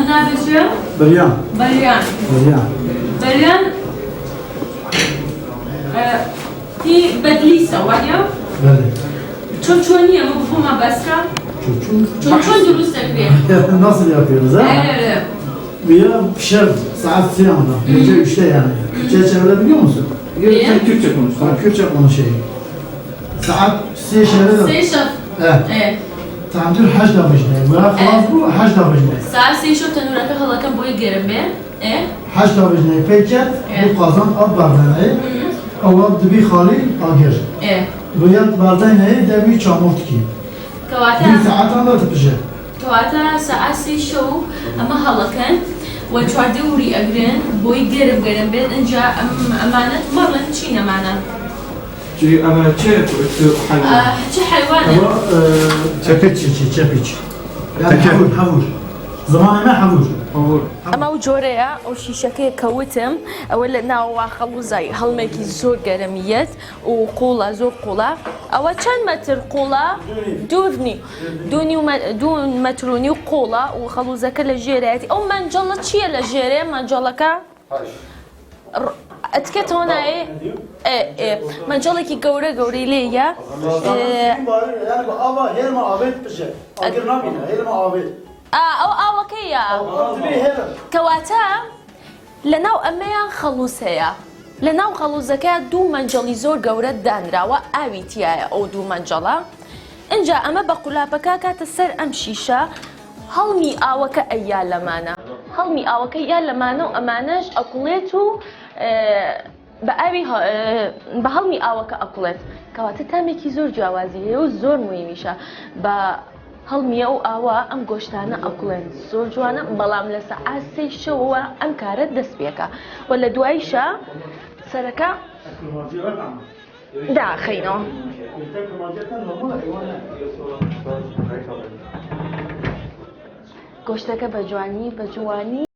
أنا بشو؟ بريان بريان. بريان بريان في بدليسة وياه بله شونية مفهومة بسرة شون درست كبير nasıl yapıyoruz ha? evet Bir pişer saat siyahında. Gece 3'te yani. Türkçe çevirebiliyor musun? Niye? Türkçe konuş. Ben Kürtçe konuşayım. Saat siye çevirelim. سيشف Evet. ايه Tamam dur haç da vecne. Bırak خلاص bu haç da vecne. ساعة سيشف تنورك هلا كان بوي جرمي ايه Haç da vecne peket bu kazan ab bardane. Ama dibi khali agir. ايه Rüyat bardane debi çamur ki. Bir كواتا saat anda tıpıcı. كواتا ساعة سيشو أما هلا كان وتشاردي وري أجرين بوي جرم جرم بين إنجا أمانة مرة تشينا معنا أما شيء حيوان. شي حيوان Ama çepiç çepiç. Yani Teker. havur. Zamanına havur. أو ئەمە و جۆرەیە ئەو شیشەکەی کەوتم ئەوە لە ناوە خەڵوزای هەڵمێکی زۆر گەرمیەت و قوڵە زۆر قوڵە ئەوە چەند مەتر قوڵە دوو مەترونی و قوڵە و خەڵوزەکە لە ژێرەتی ئەو مەنجەڵە چییە لە ژێرێ مەنجەڵەکە ئەتکێتەوە نایێ مەنجەڵێکی گەورە گەورەی لێیە Yani bu ava helma avet pişe. Agir nabine helma avet. ئەو ئاوەکەیە Dibi helma. کەواتە لە ناو ئەمەیان خەڵوز هەیە لە ناو خەڵوزەکە دوو مەنجەڵی زۆر گەورە دانراوە ئاوی تایە ئەو دوو مەنجەڵە اینجا ئەمە بە قولاپەکە کاتە سەر ئەم شیشە هەڵمی ئاوەکە ئەییا لەمانە هەڵمی ئاوەکە یا لەمانە و ئەمانەش ئەکوڵێت و بە ئاوی بە هەڵمی ئاوەکە ئەکوڵێت کەواتە تامێکی زۆر جیاوازی هەیە و زۆر مویمیشە بە هەڵمیە و ئاوا ئەم گۆشتانە ئەکوڵێن زۆر جوانە بەڵام لە سەعات سێی شەوەوە ئەم کارە دەست پێکە و لە دواییشە سەرەکە داخینەوە گۆشتەکە بە جوانی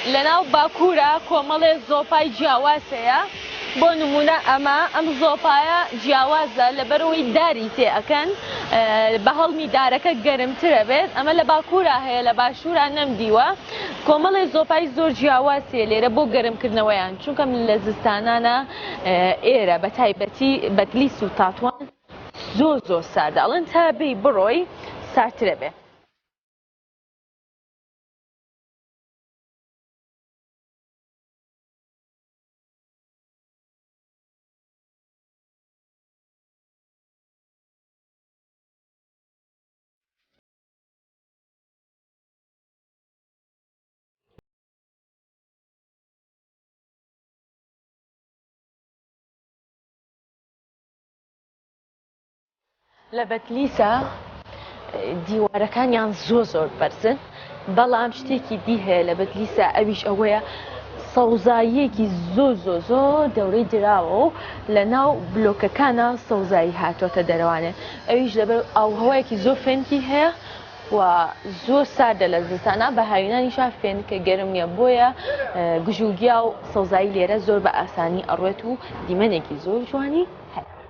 لەناو باکوورە کۆمەڵێ زۆپای جیاوازەیە بۆ نمونە ئەم زۆپایە جیاوازە لەبەرەوەی داری تێ ئەەکەن بە هەڵمی دارەکە گەرمترە بێت ئەمە لە باکوورە هەیە لە باشوورە نەمدیوە کۆمەڵێ زۆپای زۆر جیاوازێ لێرە بۆ گەرمکردنەوەیان چونکە لە زستانانە ئێرە بە تایبەتی بەتلیس و تاتوان زۆر ساردە ئەڵێن تا بێی بڕۆی سارترە بێ. لە بەتلیسە دیوارەکانیان زۆر بەرزن بەڵام شتێکی دی هەیە لە بەتلیسە ئەویش ئەوەیە سەوزاییەکی زۆر دەورەی دراوە و لە ناو بلۆکەکانە سەوزایی هاتوۆتە دەرەوانێ ئەویش لەبەر ئاوهەوایەکی زۆر فێنکی هەیە و زۆر ساردە لە زستانە بە هاوینانیشان فێنکە گەرم نیە بۆیە گژوگیا و سەوزایی لێرە زۆر بە ئاسانی ئەڕێت و دیمەنێکی زۆر جوانی هەیە.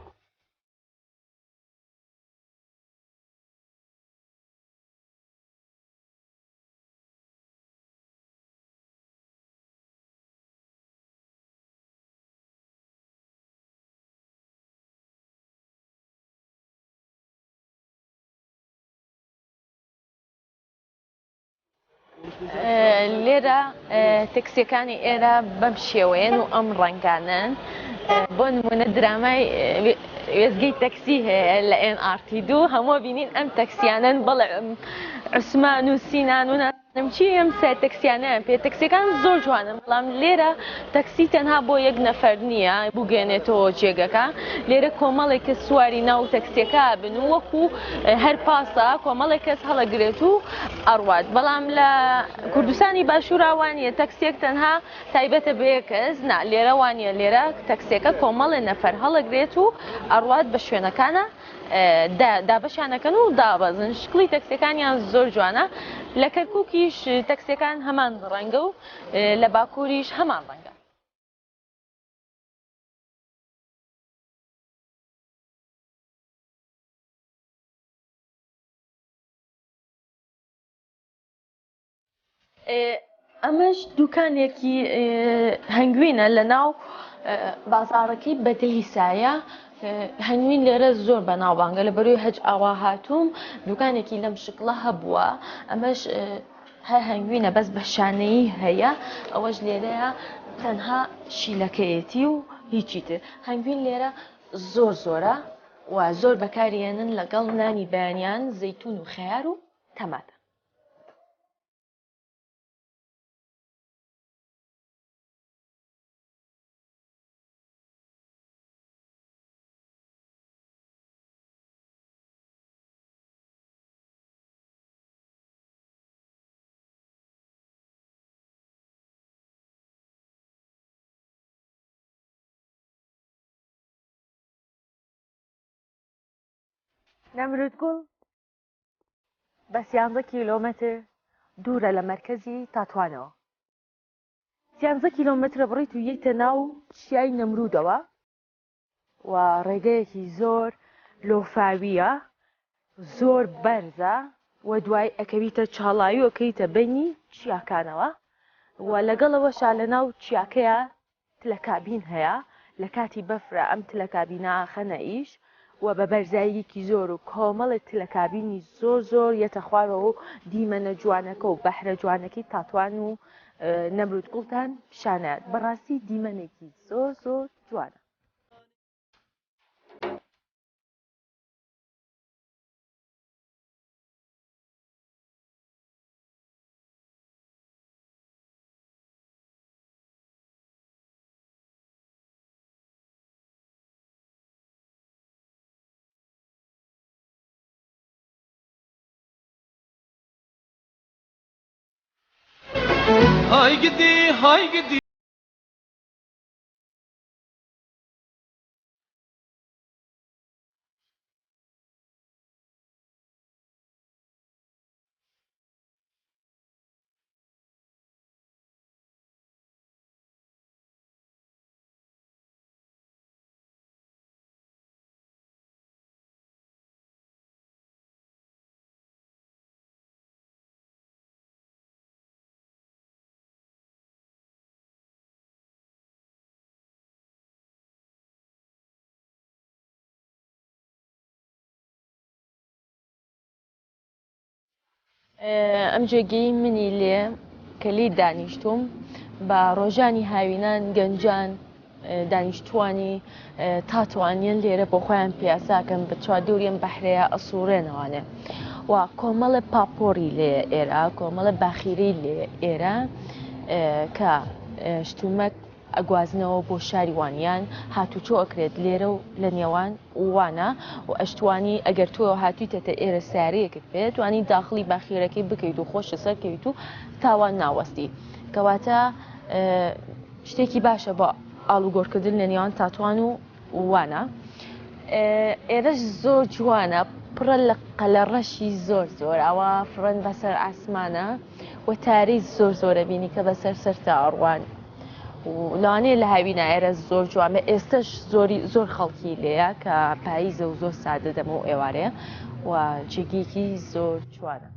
لێرە تەکسیەکانی ئێرە بەم شێوەیەن و ئەم ڕەنگانن بۆ نمونە درامای وێزگەی تەکسی هەیە لە NRT2 هەموو بینین ئەم تەکسیانن بەڵێ عوسمان و سینان و نەمچی ئەم سەر تەکسیانیان پێ تەکسیەکان زۆر جوانن بەڵام لێرە تەکسی تەنها بۆ یەک نەفەر نییە بگەێنێتەوە جێگەکە لێرە کۆمەڵێک کەس سواری ناو تەکسیەکە بن و وەکو هەر پاسە کۆمەڵێک کەس هەڵەگرێت و ئەڕوات بەڵام لە کوردستانی باشوورا وانە تەکسیەک تەنها تایبەتە بە یەک کەس نا لێرە وانە لێرە تەکسیەکە کۆمەڵێ نەفەر هەڵەگرێت و ئەڕوات بە شوێنەکانە دابەشانەکەن و دابەزن شکڵی تەکسیەکانیان زۆر جوانە لە کەرکووکیش تەکسیەکان هەمان ڕەنگە و لە باکووریش هەمان ڕەنگە. ئەمەش دوکانێکی هەنگوینە لە ناو بازاڕەکەی بەتلیسایە هەنوین لێرە زۆر بەناوبانگە لە بەروی هەج ئاوا هاتووم دوکانێکی لەم شکڵە هەبووە ئەمەش هەر هەنگوینە بەس بە شانەیی هەیە ئەوەش لێرەیە تەنها شیلەکەیەتی و هیچی تر هەنگوین لێرە زۆرە و زۆر بەکارێنن لەگەڵ نانی بەیانیان زەیتون و خەیار و تەماتە. نەمرودگوڵ بە 13 کیلۆمەتر دوورە لە مەرکەزی تاتوانەوە 13 کیلۆمەترە بڕیت و یەکتە ناو چیای نەمرودەوە و ڕێگەیەکی زۆر لۆفاویە زۆر بەرزە و دوای ئەکەویتە چاڵایی و ئەکەیتە بەینی چیاکانەوە و لەگەڵەوەشا لە ناو چیاکەیە تلەکابین هەیە لە کاتی بەفرە ئەم تلەکابینە خەنە ئیش و بە بەرزاییەکی زۆر و کۆمەڵی تلەکابینی زۆر یەتە خوارەوە و دیمەنە جوانەکە و بەحرە جوانەکەی تاتوان و نەمرودگوڵتان پیشانەت بەڕاستی دیمەنێکی زۆر جوانە. هاي قدي ئەم جێگەی منی لێ کە لی دانیشتوم بە ڕۆژانی هاوینان گەنجان دانیشتوانی تاتوانیان لێرە بۆ خۆیان پیاساکەن بە چواردووریان بەحرەیە ئەسوورێنەوانێ و کۆمەڵە پاپۆری لێ ئێرە کۆمەڵە باخیری لێ ئێرە کە شتومەک ئەگوازنەوە بۆ شاری وانیان هاتوچۆ ئەکرێت لێرە و لە نێوان وانە و ئەشتوانی ئەگەر تۆ هاتوویتەتە ئێرە ساریەکەت بێت توانی داخلی باخیرەکەی بکەیت و خۆشە سەرکەویت و تاوان ناوەستی کەواتە شتێکی باشە بۆ ئاڵوگۆڕکردن لە نێوان تاتوان و وانە. ئێرەش زۆر جوانە پڕە لە قەلەڕەشی زۆر زۆر ئەوە فڕەن بەسەر ئاسمانە و تاری زۆر زۆرە بینی کە بەسەر سەرتا ئەڕوان و لەوانەیە لە هاوینە ئێرە زۆر جوانە ئێستش زۆر خەڵکی لێیە کە پاییزە و زۆر سادە دەمە و ئێوارەیە و جێگێکی زۆر جوانە.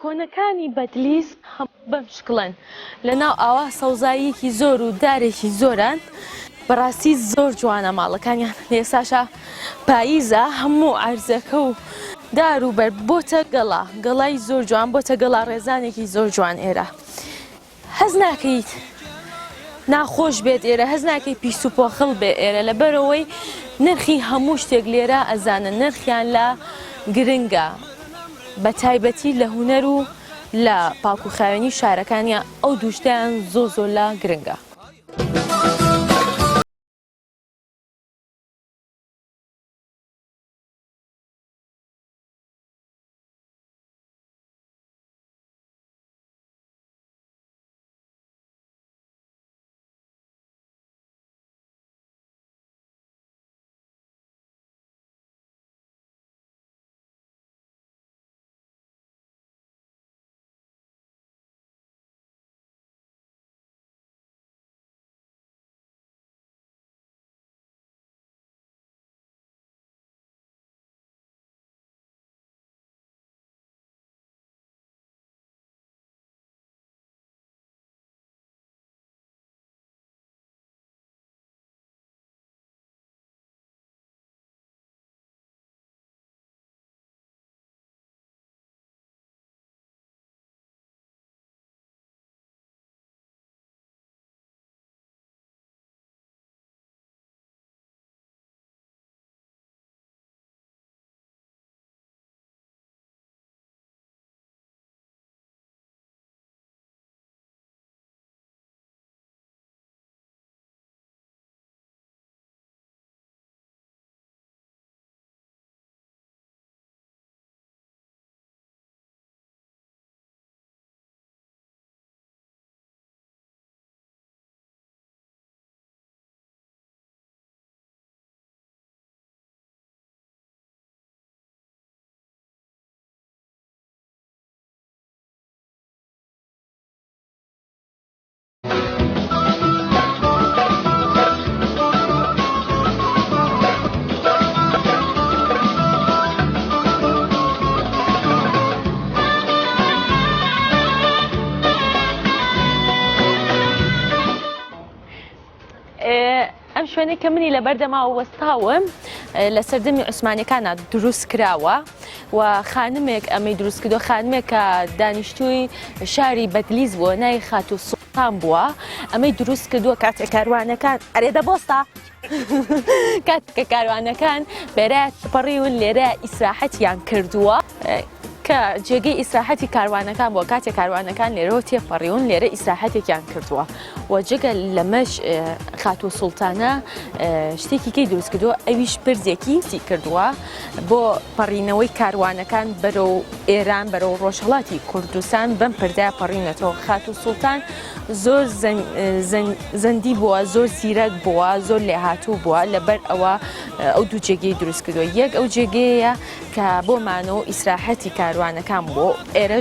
کۆنەکانی بەدلیس بەم شکڵن لەناو ئاوا سەوزاییەکی زۆر و دارێکی زۆران بەڕاستی زۆر جوانە ماڵەکانیان لێساشە پاییزە هەموو عەرزەکە و دار و بەر بۆتە گەڵای زۆر جوان بۆتە گەڵا ڕێزانێکی زۆر جوان ئێرە هەز ناکەیت ناخۆش بێت ئێرە هەز ناکەی پیس و پۆخڵ بێ ئێرە لەبەرەوەی نرخی هەموو شتێک لێرە ئەزانن نرخیان لە گرنگە بە تایبەتی لە هونەر و لە پاکوخاوێنی شارەکانیان ئەو دووشتیان زۆر لە گرنگە. ئەم شوێنێک کە منی لە بەردەماوە وەستاوم لە سەردەمی عوسمانیەکانە دروست کراوە و خانمێک ئەمەی دروست کردو خانمێک کە دانیشتووی شاری بەدلیز بووە ناوی خاتو سوڵتان بووە ئەمەی دروست کردووە کاتێک کاروانەکان ئەرێدە بۆستە کاتکە کاروانەکان بەرای پەڕیون لێرە ئیسراحەتیان کردووە کە جێگەی ئیسراحەتی کاروانەکان بۆ کاتێک کاروانەکان لێرەوە تێپەڕیون لێرە ئیسراحەتێکیان کردووە و جگە لەمەش خاتو سوڵتانە شتێکی کەی دروست کردووە ئەویش برزێکی کردووە بۆ پەڕینەوەی کاروانەکان بەرەو ئێران بەرەو ڕۆژهەڵاتی کوردستان بەم پردای پەڕینەتەوە خاتو سوڵتان زۆر زەندی بووە زۆر زیرەک بووە زۆر لێهاتوو بووە لەبەر ئەوە ئەو دوو جێگەی دروست کردووە یەک ئەو جێگەیە کە بۆ مانەوە ئیسراحەتی کاروانەکان بۆ ئێرە